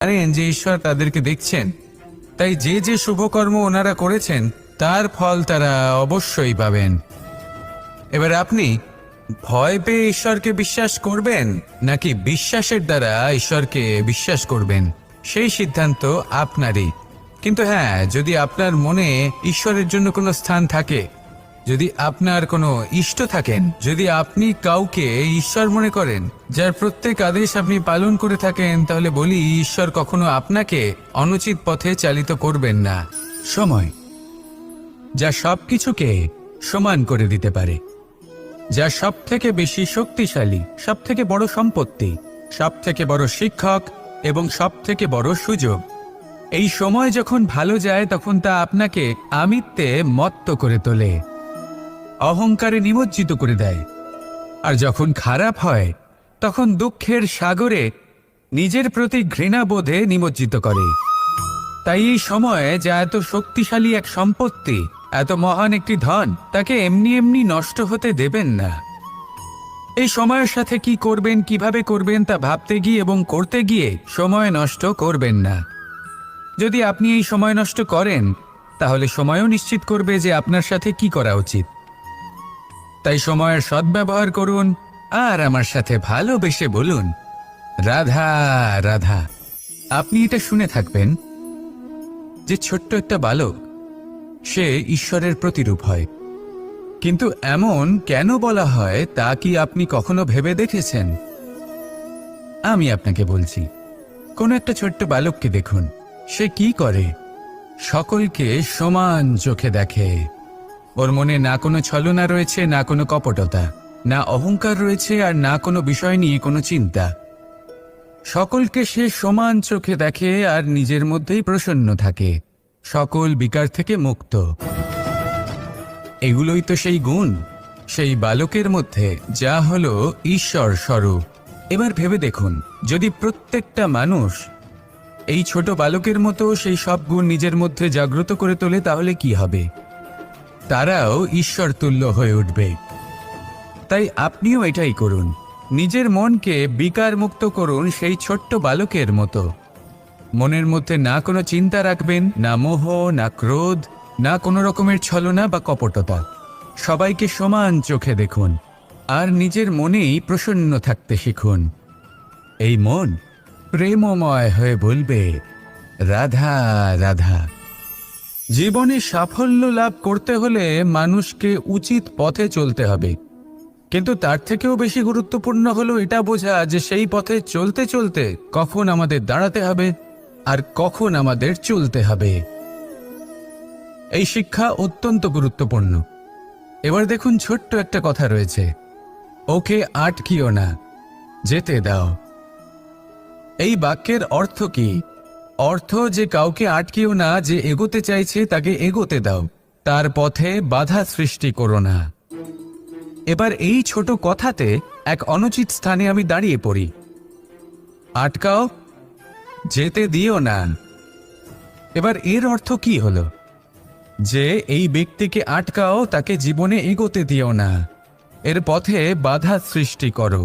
জানেন যে ঈশ্বর তাদেরকে দেখছেন, তাই যে যে শুভকর্ম ওনারা করেছেন তার ফল তারা অবশ্যই পাবেন। এবার আপনি ভয় পেয়ে ঈশ্বরকে বিশ্বাস করবেন নাকি বিশ্বাসের দ্বারা ঈশ্বরকে বিশ্বাস করবেন, সেই সিদ্ধান্ত আপনারই। কিন্তু হ্যাঁ, যদি আপনার মনে ঈশ্বরের জন্য কোনো স্থান থাকে, যদি আপনার কোনো ইষ্ট থাকেন, যদি আপনি কাউকে ঈশ্বর মনে করেন যার প্রত্যেক আদেশ আপনি পালন করে থাকেন, তাহলে বলি ঈশ্বর কখনো আপনাকে অনুচিত পথে চালিত করবেন না। সময় যা সবকিছুকে সমান করে দিতে পারে, যা সব থেকে বেশি শক্তিশালী, সব থেকে বড় সম্পত্তি, সব থেকে বড় শিক্ষক এবং সব থেকে বড় সুযোগ। এই সময় যখন ভালো যায় তখন তা আপনাকে আমিত্বে মত্ত করে তোলে, অহংকারে নিমজ্জিত করে দেয়। আর যখন খারাপ হয় তখন দুঃখের সাগরে নিজের প্রতি ঘৃণাবোধে নিমজ্জিত করে। তাই এই সময়ে যা এত শক্তিশালী এক সম্পত্তি, এত মহান একটি ধন, তাকে এমনি এমনি নষ্ট হতে দেবেন না। এই সময়ের সাথে কি করবেন, কিভাবে করবেন তা ভাবতে গিয়ে এবং করতে গিয়ে সময় নষ্ট করবেন না। যদি আপনি এই সময় নষ্ট করেন তাহলে সময়ও নিশ্চিত করবে যে আপনার সাথে কি করা উচিত। তাই সময়ের সদ্ব্যবহার করুন আর আমার সাথে ভালোবেসে বলুন, রাধা রাধা। আপনি এটা শুনে থাকবেন যে ছোট্ট একটা বালক, সে ঈশ্বরের প্রতিরূপ হয়। কিন্তু এমন কেন বলা হয় তা কি আপনি কখনো ভেবে দেখেছেন? আমি আপনাকে বলছি, কোনো একটা ছোট্ট বালককে দেখুন, সে কি করে? সকলকে সমান চোখে দেখে। ওর মনে না কোনো ছলনা রয়েছে, না কোনো কপটতা, না অহংকার রয়েছে, আর না কোনো বিষয় নিয়ে কোনো চিন্তা। সকলকে সে সমান চোখে দেখে আর নিজের মধ্যেই প্রসন্ন থাকে, সকল বিকার থেকে মুক্ত। এগুলোই তো সেই গুণ সেই বালকের মধ্যে, যা হলো ঈশ্বর স্বরূপ। এবার ভেবে দেখুন, যদি প্রত্যেকটা মানুষ এই ছোট বালকের মতো সেই সব গুণ নিজের মধ্যে জাগ্রত করে তোলে, তাহলে কি হবে? তারাও ঈশ্বর তুল্য হয়ে উঠবে। তাই আপনিও এটাই করুন, নিজের মনকে বিকার মুক্ত করুন সেই ছোট্ট বালকের মতো। মনের মধ্যে না কোনো চিন্তা রাখবেন, না মোহ, না ক্রোধ, না কোনো রকমের ছলনা বা কপটতা। সবাইকে সমান চোখে দেখুন আর নিজের মনেই প্রসন্ন থাকতে শিখুন। এই মন প্রেমময় হয়ে বলবে, রাধা রাধা। জীবনে সাফল্য লাভ করতে হলে মানুষকে উচিত পথে চলতে হবে, কিন্তু তার থেকেও বেশি গুরুত্বপূর্ণ হলো এটা বোঝা যে সেই পথে চলতে চলতে কখন আমাদের দাঁড়াতে হবে আর কখন আমাদের চলতে হবে। এই শিক্ষা অত্যন্ত গুরুত্বপূর্ণ। এবার দেখুন, ছোট্ট একটা কথা রয়েছে, ওকে আটকিও না, যেতে দাও। এই বাক্যের অর্থ কি? অর্থ যে কাউকে আটকিও না, যে এগোতে চাইছে তাকে এগোতে দাও, তার পথে বাধা সৃষ্টি করো না। এবার এই ছোট কথাতে এক অনুচিত স্থানে আমি দাঁড়িয়ে পড়ি। আটকাও, যেতে দিও না। এবার এর অর্থ কি হলো? যে এই ব্যক্তিকে আটকাও, তাকে জীবনে এগোতে দিও না, এর পথে বাধা সৃষ্টি করো।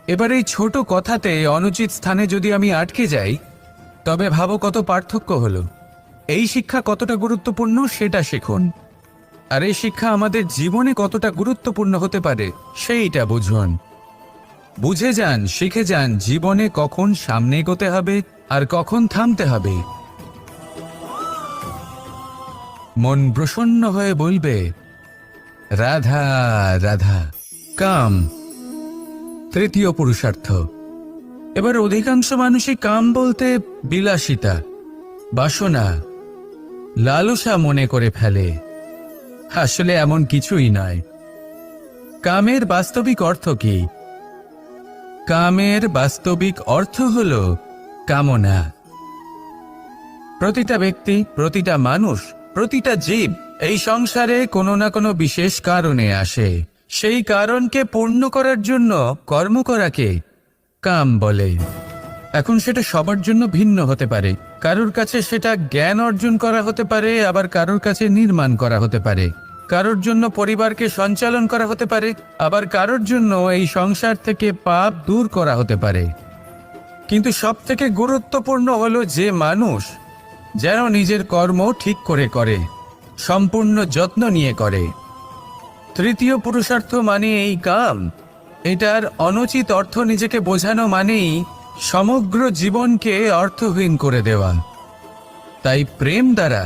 এবার এই ছোট কথাতে অনুচিত স্থানে যদি আমি আটকে যাই, তবে ভাবো কত পার্থক্য হলো। এই শিক্ষা কতটা গুরুত্বপূর্ণ সেটা শিখুন, আর এই শিক্ষা আমাদের জীবনে কতটা গুরুত্বপূর্ণ হতে পারে সেইটা বুঝুন। বুঝে যান, শিখে যান জীবনে কখন সামনে এগোতে হবে আর কখন থামতে হবে। মন প্রসন্ন হয়ে বলবে, রাধা রাধা। কাম তৃতীয় পুরুষার্থ। এবার অধিকাংশ মানুষই কাম বলতে বিলাসিতা, বাসনা, লালসা মনে করে ফেলে। আসলে এমন কিছুই নয়। কামের বাস্তবিক অর্থ কি? কামের বাস্তবিক অর্থ হল কামনা। প্রতিটা ব্যক্তি, প্রতিটা মানুষ, প্রতিটা জীব এই সংসারে কোনো না কোনো বিশেষ কারণে আসে। সেই কারণকে পূর্ণ করার জন্য কর্ম করাকে কাম বলে। এখন সেটা সবার জন্য ভিন্ন হতে পারে। কারোর কাছে সেটা জ্ঞান অর্জন করা হতে পারে, আবার কারোর কাছে নির্মাণ করা হতে পারে। কারোর জন্য পরিবারকে সঞ্চালন করা হতে পারে, আবার কারোর জন্য এই সংসার থেকে পাপ দূর করা হতে পারে। কিন্তু সব থেকে গুরুত্বপূর্ণ হলো যে মানুষ যেন নিজের কর্ম ঠিক করে করে, সম্পূর্ণ যত্ন নিয়ে করে। তৃতীয় পুরুষার্থ মানে এই কাম। এটার অনুচিত অর্থ নিজেকে বোঝানো মানেই সমগ্র জীবনকে অর্থহীন করে দেওয়া। তাই প্রেম দ্বারা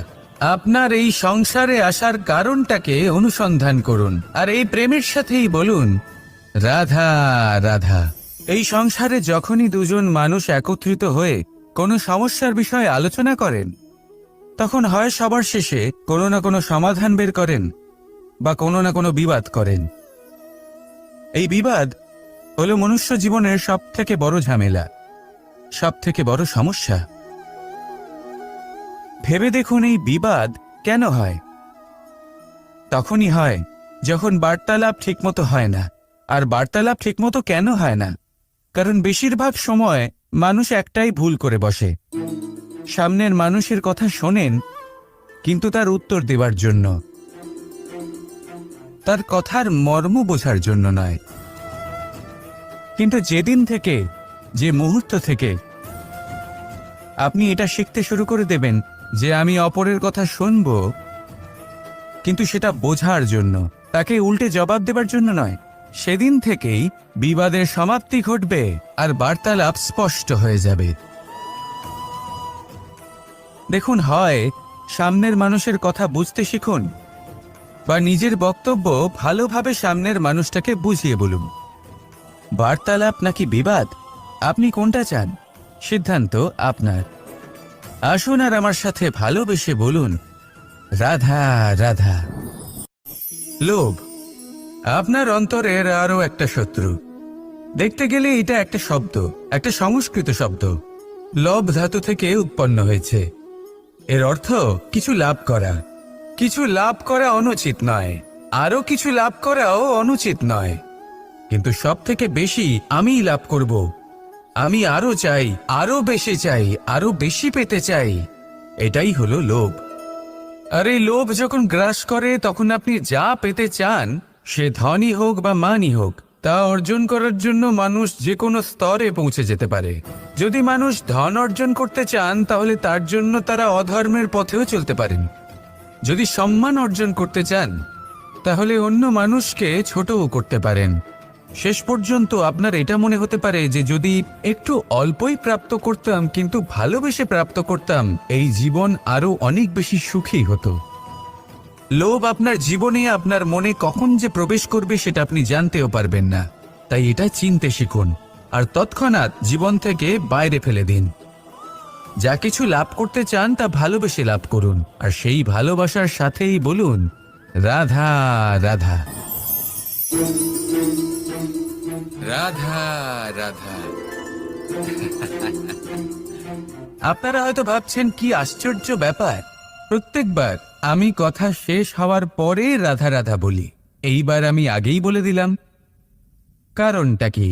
আপনার এই সংসারে আসার কারণটাকে অনুসন্ধান করুন, আর এই প্রেমের সাথেই বলুন, রাধা রাধা। এই সংসারে যখনই দুজন মানুষ একত্রিত হয়ে কোনো সমস্যার বিষয়ে আলোচনা করেন, তখন হয় সবার শেষে কোনো না কোনো সমাধান বের করেন বা কোনো না কোনো বিবাদ করেন। এই বিবাদ হলো মনুষ্য জীবনের সব থেকে বড় ঝামেলা, সব থেকে বড় সমস্যা। ভেবে দেখুন এই বিবাদ কেন হয়? তখনই হয় যখন বার্তালাপ ঠিকমতো হয় না। আর বার্তালাপ ঠিকমতো কেন হয় না? কারণ বেশিরভাগ সময় মানুষ একটাই ভুল করে বসে। সামনের মানুষের কথা শোনেন, কিন্তু তার উত্তর দেওয়ার জন্য, তার কথার মর্ম বোঝার জন্য নয়। কিন্তু যেদিন থেকে, যে মুহূর্ত থেকে আপনি এটা শিখতে শুরু করে দেবেন যে আমি অপরের কথা শুনব, কিন্তু সেটা বোঝার জন্য, তাকে উল্টে জবাব দেবার জন্য নয়, সেদিন থেকেই বিবাদের সমাপ্তি ঘটবে আর বার্তালাপ স্পষ্ট হয়ে যাবে। দেখুন, হয় সামনের মানুষের কথা বুঝতে শিখুন, বা নিজের বক্তব্য ভালোভাবে সামনের মানুষটাকে বুঝিয়ে বলুন। বার্তালাপ নাকি বিবাদ, আপনি কোনটা চান? সিদ্ধান্ত আপনার। আসুন আর আমার সাথে ভালোবেসে বলুন, রাধা রাধা। লোভ আপনার অন্তরের আরো একটা শত্রু। দেখতে গেলে এটা একটা শব্দ, একটা সংস্কৃত শব্দ। লোভ ধাতু থেকে উৎপন্ন হয়েছে। এর অর্থ কিছু লাভ করা। কিছু লাভ করা অনুচিত নয়, আরো কিছু লাভ করাও অনুচিত নয়, কিন্তু সব থেকে বেশি আমি লাভ করব, আমি আরো চাই, আরো বেশি চাই, আরো বেশি পেতে চাই, এটাই হলো লোভ। আর এই লোভ যখন গ্রাস করে, তখন আপনি যা পেতে চান, সে ধনই হোক বা মানই হোক, তা অর্জন করার জন্য মানুষ যে কোনো স্তরে পৌঁছে যেতে পারে। যদি মানুষ ধন অর্জন করতে চান, তাহলে তার জন্য তারা অধর্মের পথেও চলতে পারেন। যদি সম্মান অর্জন করতে চান, তাহলে অন্য মানুষকে ছোটও করতে পারেন। শেষ পর্যন্ত আপনার এটা মনে হতে পারে যে যদি একটু অল্পই প্রাপ্ত করতাম, কিন্তু ভালোবেসে প্রাপ্ত করতাম, এই জীবন আরো অনেক বেশি সুখী হতো। লোভ আপনার জীবনে, আপনার মনে কখন যে প্রবেশ করবে সেটা আপনি জানতেও পারবেন না। তাই এটা চিনতে শিখুন আর তৎক্ষণাৎ জীবন থেকে বাইরে ফেলে দিন। যা কিছু লাভ করতে চান তা ভালোবেসে লাভ করুন, আর সেই ভালোবাসার সাথেই বলুন, রাধা রাধা রাধা রাধা। আপনারা হয়তো ভাবছেন, কি আশ্চর্য ব্যাপার, প্রত্যেকবার আমি কথা শেষ হওয়ার পরে রাধা রাধা বলি। এইবার আমি আগেই বলে দিলাম। কারণটা কি?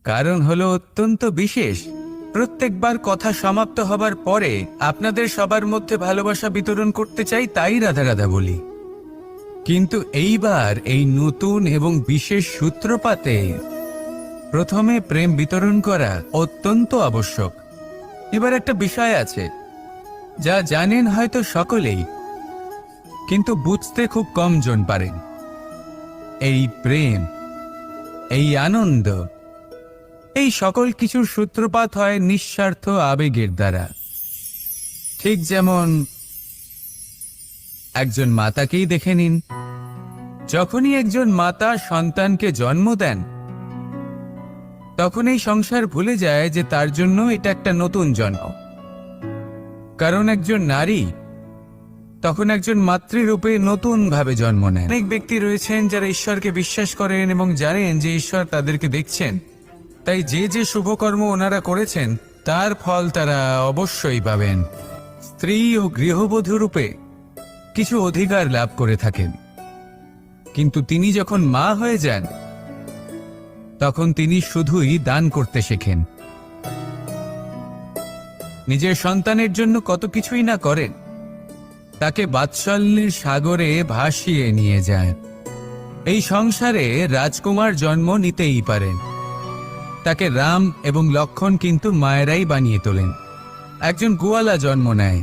কারণ হলো অত্যন্ত বিশেষ। প্রত্যেকবার কথা সমাপ্ত হবার পরে আপনাদের সবার মধ্যে ভালোবাসা বিতরণ করতে চাই, তাই রাধা রাধা বলি। কিন্তু এইবার এই নতুন এবং বিশেষ সূত্রপাতে প্রথমে প্রেম বিতরণ করা অত্যন্ত আবশ্যক। এবার একটা বিষয় আছে যা জানেন হয়তো সকলেই, কিন্তু বুঝতে খুব কম জন পারেন। এই প্রেম, এই আনন্দ, এই সকল কিছুর সূত্রপাত হয় নিঃস্বার্থ আবেগের দ্বারা। ঠিক যেমন একজন মাতাকেই দেখে নিন। যখনই একজন মাতা সন্তানকে জন্ম দেন, তখন এই সংসার ভুলে যায় যে তার জন্য এটা একটা নতুন জন্ম। কারণ একজন নারী তখন একজন মাতৃরূপে নতুন ভাবে জন্ম নেন। অনেক ব্যক্তি রয়েছেন যারা ঈশ্বরকে বিশ্বাস করেন এবং জানেন যে ঈশ্বর তাদেরকে দেখছেন, তাই যে যে শুভকর্ম ওনারা করেছেন তার ফল তারা অবশ্যই পাবেন। স্ত্রী ও গৃহবধূ রূপে কিছু অধিকার লাভ করে থাকেন, কিন্তু তিনি যখন মা হয়ে যান, তখন তিনি শুধুই দান করতে শেখেন। নিজের সন্তানের জন্য কত কিছুই না করেন, তাকে বাৎসল্যের সাগরে ভাসিয়ে নিয়ে যায়। এই সংসারে রাজকুমার জন্ম নিতেই পারেন, তাকে রাম এবং লক্ষণ কিন্তু মায়েরাই বানিয়ে তোলেন। একজন গোয়ালা জন্ম নেয়,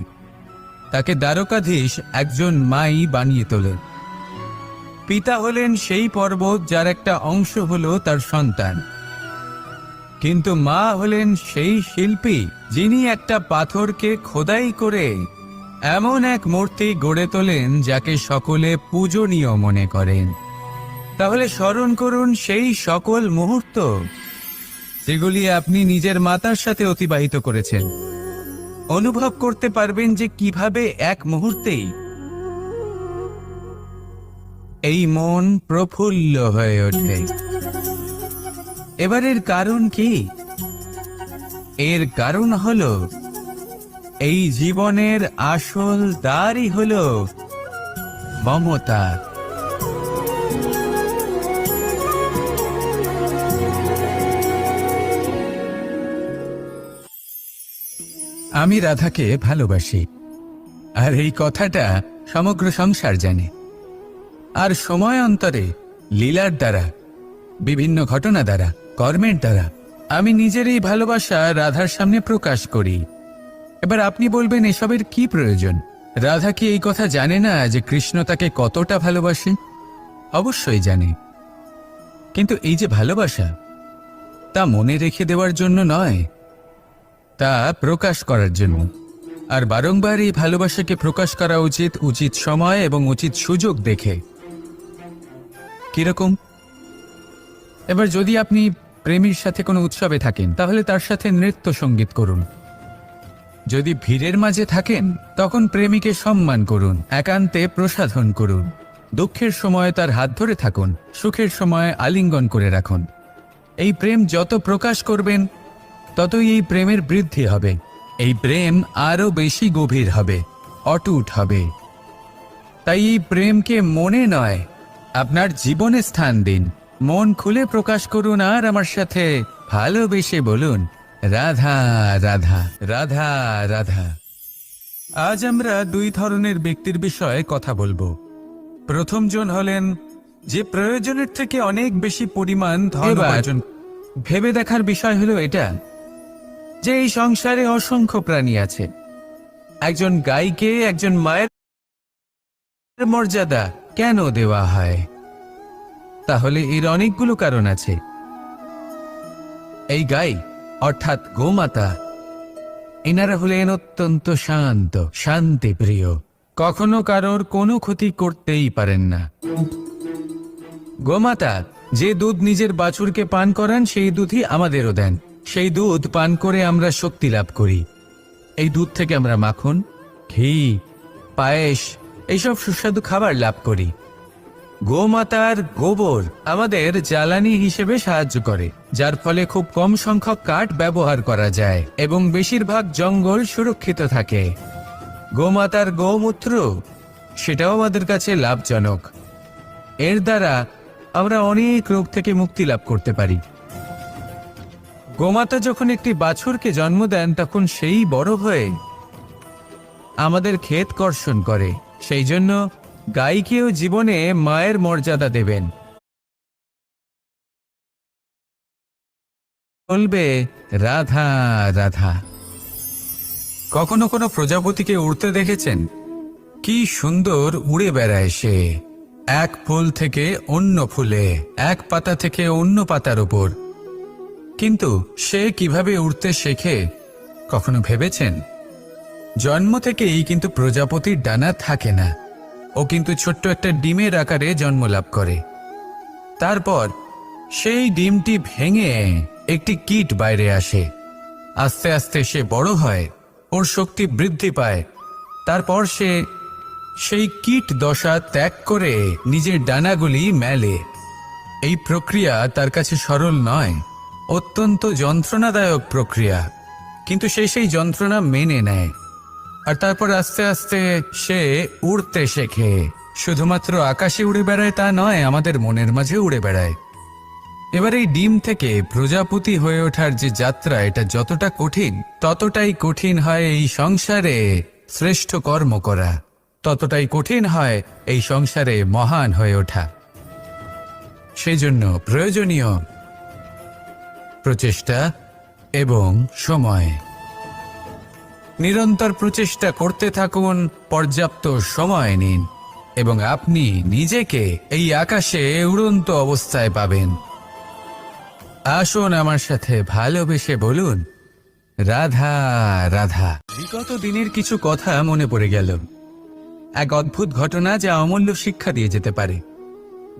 তাকে দ্বারকাধীশ একজন মাই বানিয়ে তোলেন। পিতা হলেন সেই পর্বত যার একটা অংশ হলো তার সন্তান, কিন্তু মা হলেন সেই শিল্পী যিনি একটা পাথরকে খোদাই করে এমন এক মূর্তি গড়ে তোলেন যাকে সকলে পূজনীয় মনে করেন। তাহলে স্মরণ করুন সেই সকল মুহূর্ত যেগুলি আপনি নিজের মাতার সাথে অতিবাহিত করেছেন। অনুভব করতে পারবেন যে কিভাবে এক মুহূর্তেই এই মন প্রফুল্ল হয়ে ওঠে। এবারের কারণ কি? এর কারণ হলো এই জীবনের আসল দ্বারই হলো মমতা। আমি রাধাকে ভালোবাসি, আর এই কথাটা সমগ্র সংসার জানে। আর সময় অন্তরে লীলার দ্বারা, বিভিন্ন ঘটনা দ্বারা, কর্মের দ্বারা আমি নিজের এই ভালোবাসা রাধার সামনে প্রকাশ করি। এবার আপনি বলবেন এসবের কি প্রয়োজন? রাধা কি এই কথা জানে না যে কৃষ্ণ তাকে কতটা ভালোবাসে? অবশ্যই জানে, কিন্তু এই যে ভালোবাসা, তা মনে রেখে দেওয়ার জন্য নয়, তা প্রকাশ করার জন্য। আর বারংবার এই ভালোবাসাকে প্রকাশ করা উচিত, উচিত সময় এবং উচিত সুযোগ দেখে। কিরকম? এবার যদি আপনি প্রেমীর সাথে কোনো উৎসবে থাকেন, তাহলে তার সাথে নৃত্য সঙ্গীত করুন। যদি ভিড়ের মাঝে থাকেন, তখন প্রেমীকে সম্মান করুন, একান্তে প্রসাধন করুন। দুঃখের সময় তার হাত ধরে থাকুন, সুখের সময় আলিঙ্গন করে রাখুন। এই প্রেম যত প্রকাশ করবেন, ততই এই প্রেমের বৃদ্ধি হবে। এই প্রেম আরো বেশি গভীর হবে, অটুট হবে। তাই এই প্রেমকে মনে নয়, আপনার জীবনে স্থান দিন। মন খুলে প্রকাশ করুন আর আমার সাথে ভালোবেসে বলুন, রাধা রাধা রাধা রাধা। আজ আমরা দুই ধরনের ব্যক্তির বিষয়ে কথা বলবো। প্রথমজন হলেন যে প্রয়োজনের থেকে অনেক বেশি পরিমাণ ধন উপার্জন। ভেবে দেখার বিষয় হলো এটা যে এই সংসারে অসংখ্য প্রাণী আছে। একজন গাইকে একজন মায়ের মর্যাদা কেন দেওয়া হয়? তাহলে এর অনেকগুলো কারণ আছে। এই গাই অর্থাৎ গোমাতা, এনারা হলেন অত্যন্ত শান্ত, শান্তিপ্রিয়, কখনো কারোর কোনো ক্ষতি করতেই পারেন না। গোমাতা যে দুধ নিজের বাছুরকে পান করান, সেই দুধই আমাদেরও দেন। সেই দুধ পান করে আমরা শক্তি লাভ করি। এই দুধ থেকে আমরা মাখন, ঘি, পায়েস, এইসব সুস্বাদু খাবার লাভ করি। গোমাতার গোবর আমাদের জ্বালানি হিসেবে সাহায্য করে, যার ফলে খুব কম সংখ্যক কাঠ ব্যবহার করা যায় এবং বেশিরভাগ জঙ্গল সুরক্ষিত থাকে। গোমাতার গোমূত্র, সেটাও আমাদের কাছে লাভজনক। এর দ্বারা আমরা অনেক রোগ থেকে মুক্তি লাভ করতে পারি। গোমাতা যখন একটি বাছুরকে জন্ম দেন, তখন সেই বড় হয়ে আমাদের ক্ষেত কর্ষণ করে। সেই জন্য গাইকেও জীবনে মায়ের মর্যাদা দেবেন। বলবে রাধা রাধা। কখনো কোনো প্রজাপতিকে উড়তে দেখেছেন? কি সুন্দর উড়ে বেড়ায় সে, এক ফুল থেকে অন্য ফুলে, এক পাতা থেকে অন্য পাতার উপর। কিন্তু সে কিভাবে উড়তে শেখে কখনো ভেবেছেন? জন্ম থেকেই কিন্তু প্রজাপতির ডানা থাকে না। ও কিন্তু ছোট্ট একটা ডিমের আকারে জন্ম লাভ করে। তারপর সেই ডিমটি ভেঙে একটি কীট বাইরে আসে। আস্তে আস্তে সে বড় হয়, ওর শক্তি বৃদ্ধি পায়। তারপর সে সেই কীট দশা ত্যাগ করে নিজের ডানাগুলি মেলে। এই প্রক্রিয়া তার কাছে সরল নয়, অত্যন্ত যন্ত্রণাদায়ক প্রক্রিয়া, কিন্তু সে সেই যন্ত্রণা মেনে নেয়। আর তারপর আস্তে আস্তে সে উড়তে শেখে। শুধুমাত্র আকাশে উড়ে বেড়ায় তা নয়, আমাদের মনের মাঝে উড়ে বেড়ায়। এবার এই ডিম থেকে প্রজাপতি হয়ে ওঠার যে যাত্রা, এটা যতটা কঠিন, ততটাই কঠিন হয় এই সংসারে শ্রেষ্ঠ কর্ম করা, ততটাই কঠিন হয় এই সংসারে মহান হয়ে ওঠা। সেই জন্য প্রয়োজনীয় প্রচেষ্টা এবং সময়। নিরন্তর প্রচেষ্টা করতে থাকুন, পর্যাপ্ত সময় নিন এবং আপনি নিজেকে এই আকাশে উড়ন্ত অবস্থায় পাবেন। আসুন আমার সাথে ভালোবেসে বলুন, রাধা রাধা। বিগত দিনের কিছু কথা মনে পড়ে গেল। এক অদ্ভুত ঘটনা যা অমূল্য শিক্ষা দিয়ে যেতে পারে।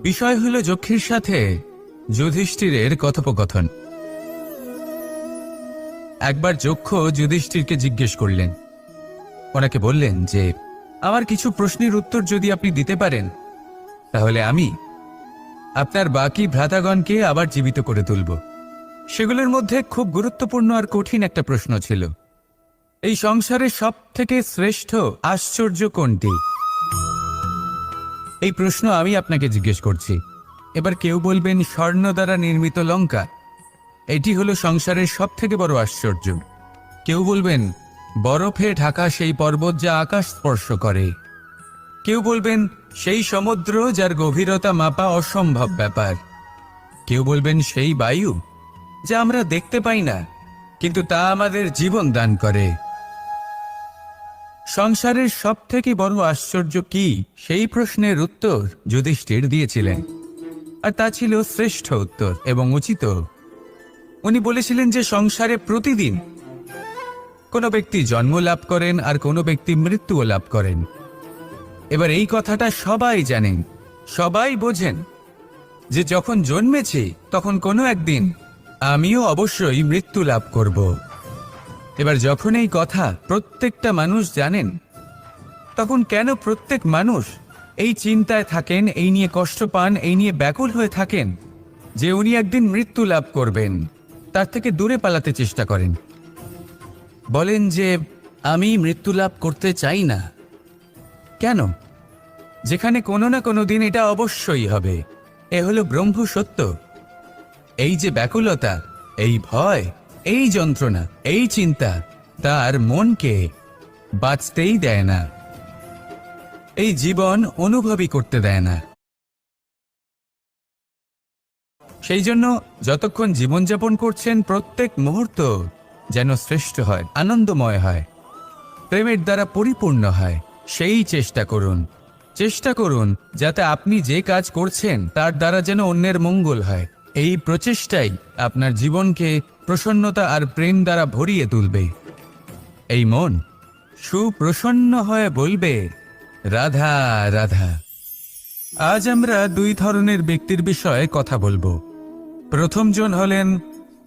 বিষয় হলো যক্ষের সাথে যুধিষ্ঠিরের কথোপকথন। একবার যক্ষ যুধিষ্ঠিরকে জিজ্ঞেস করলেন, ওনাকে বললেন যে আমার কিছু প্রশ্নের উত্তর যদি আপনি দিতে পারেন তাহলে আমি আপনার বাকি ভ্রাতাগণকে আবার জীবিত করে তুলব। সেগুলোর মধ্যে খুব গুরুত্বপূর্ণ আর কঠিন একটা প্রশ্ন ছিল, এই সংসারের সব থেকে শ্রেষ্ঠ আশ্চর্য কোনটি? এই প্রশ্ন আমি আপনাকে জিজ্ঞেস করছি। এবার কেউ বলবেন স্বর্ণ দ্বারা নির্মিত লঙ্কা, এটি হলো সংসারের সব থেকে বড় আশ্চর্য। কেউ বলবেন বরফে ঢাকা সেই পর্বত যা আকাশ স্পর্শ করে। কেউ বলবেন সেই সমুদ্র যার গভীরতা মাপা অসম্ভব ব্যাপার। কেউ বলবেন সেই বায়ু যা আমরা দেখতে পাই না কিন্তু তা আমাদের জীবন দান করে। সংসারের সব থেকে বড় আশ্চর্য কি, সেই প্রশ্নের উত্তর যুধিষ্ঠির দিয়েছিলেন, আর তা ছিল শ্রেষ্ঠ উত্তর এবং উচিত। উনি বলেছিলেন যে সংসারে প্রতিদিন কোনো ব্যক্তি জন্ম লাভ করেন আর কোনো ব্যক্তি মৃত্যুও লাভ করেন। এবার এই কথাটা সবাই জানেন, সবাই বোঝেন যে যখন জন্মেছি তখন কোনো একদিন আমিও অবশ্যই মৃত্যু লাভ করব। এবার যখন এই কথা প্রত্যেকটা মানুষ জানেন, তখন কেন প্রত্যেক মানুষ এই চিন্তায় থাকেন, এই নিয়ে কষ্ট পান, এই নিয়ে ব্যাকুল হয়ে থাকেন যে উনি একদিন মৃত্যু লাভ করবেন, তার থেকে দূরে পালাতে চেষ্টা করেন? বলেন যে আমি মৃত্যু লাভ করতে চাই না। কেন? যেখানে কোনো না কোনো দিন এটা অবশ্যই হবে। এ হলো ব্রহ্ম সত্য। এই যে ব্যাকুলতা, এই ভয়, এই যন্ত্রণা, এই চিন্তা তার মনকে বাঁচতেই দেয় না, এই জীবন অনুভবই করতে দেয় না। সেই জন্য যতক্ষণ জীবনযাপন করছেন প্রত্যেক মুহূর্ত যেন শ্রেষ্ঠ হয়, আনন্দময় হয়, প্রেমের দ্বারা পরিপূর্ণ হয়, সেই চেষ্টা করুন। চেষ্টা করুন যাতে আপনি যে কাজ করছেন তার দ্বারা যেন অন্যের মঙ্গল হয়। এই প্রচেষ্টাই আপনার জীবনকে প্রসন্নতা আর প্রেম দ্বারা ভরিয়ে তুলবে। এই মন সুপ্রসন্ন হয়ে বলবে, রাধা রাধা। আজ আমরা দুই ধরনের ব্যক্তির বিষয়ে কথা বলবো। প্রথমজন হলেন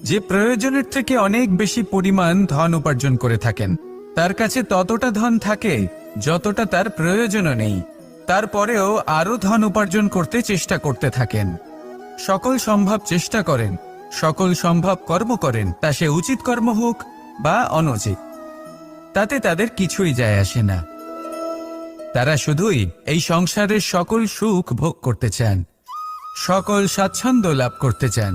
যে প্রয়োজনের থেকে অনেক বেশি পরিমাণ ধন উপার্জন করে থাকেন। তার কাছে ততটা ধন থাকে যতটা তার প্রয়োজনও নেই, তারপরেও আরো ধন উপার্জন করতে চেষ্টা করতে থাকেন। সকল সম্ভব চেষ্টা করেন, সকল সম্ভব কর্ম করেন, তা সে উচিত কর্ম হোক বা অনুচিত, তাতে তাদের কিছুই যায় আসে না। তারা শুধুই এই সংসারের সকল সুখ ভোগ করতে চান, সকল স্বাচ্ছন্দ্য লাভ করতে চান।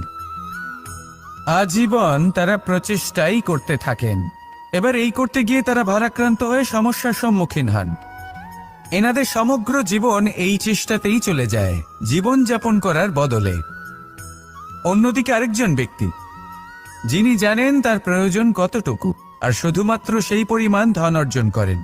আজীবন তারা প্রচেষ্টাই করতে থাকেন। এবার এই করতে গিয়ে তারা ভারাক্রান্ত হয়ে সমস্যার সম্মুখীন হন। এনাদের সমগ্র জীবন এই চেষ্টাতেই চলে যায়, জীবন যাপন করার বদলে। অন্যদিকে আরেকজন ব্যক্তি যিনি জানেন তার প্রয়োজন কতটুকু আর শুধুমাত্র সেই পরিমাণ ধন অর্জন করেন।